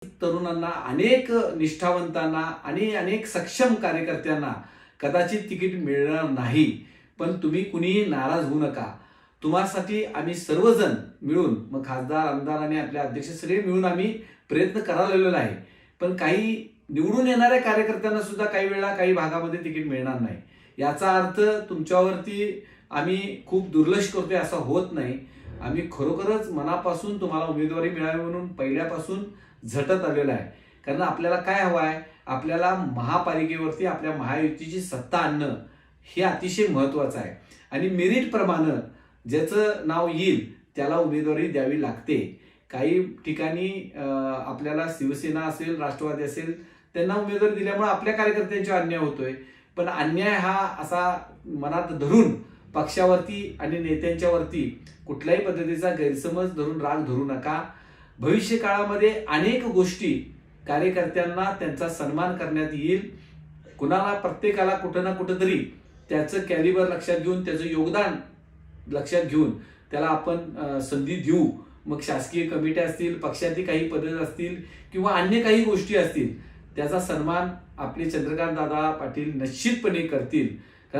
तरुणांना, अनेक निष्ठावंतांना आणि अनेक सक्षम कार्यकर्त्यांना कदाचित तिकीट मिळणार नाही. पण तुम्ही कुणीही नाराज होऊ नका. तुम्हासाठी आम्ही सर्वजण मिळून, मग खासदार, आमदार आणि आपले अध्यक्ष सगळे मिळून आम्ही प्रयत्न करायला आहे. पण काही निवडून येणाऱ्या कार्यकर्त्यांना सुद्धा काही वेळा काही भागामध्ये तिकीट मिळणार नाही. याचा अर्थ तुमच्यावरती आम्ही खूप दुर्लक्ष करतोय असं होत नाही. आम्ही खरोखरच मनापासून तुम्हाला उमेदवारी मिळावी म्हणून पहिल्यापासून झटत आलेलं आहे. कारण आपल्याला काय हवं आहे, आपल्याला महापालिकेवरती आपल्या महायुतीची सत्ता आणणं हे अतिशय महत्त्वाचं आहे. आणि मेरिट प्रमाणे ज्याचं नाव येईल त्याला उमेदवारी द्यावी लागते. काही ठिकाणी आपल्याला शिवसेना असेल, राष्ट्रवादी असेल, त्यांना उमेदवारी दिल्यामुळे आपल्या कार्यकर्त्यांचा अन्याय होतोय. पण अन्याय हा असा मनात धरून पक्षावरती आणि नेत्यांच्यावरती कुठल्याही पद्धतीचा गैरसमज धरून राग धरू नका. भविष्य काळामध्ये अनेक गोष्टी कार्यकर्त्यांना त्यांचा सन्मान करण्यात येईल. कुणाला, प्रत्येकाला कुठं ना कुठं तरी त्याचं कॅलिबर लक्षात घेऊन, त्याचं योगदान लक्षात घेऊन त्याला आपण संधी देऊ. मग शासकीय कमिट्या असतील, पक्षातील काही पदे असतील किंवा अन्य काही गोष्टी असतील, त्याचा सन्मान आपले चंद्रकांत दादा पाटील निश्चितपणे करतील.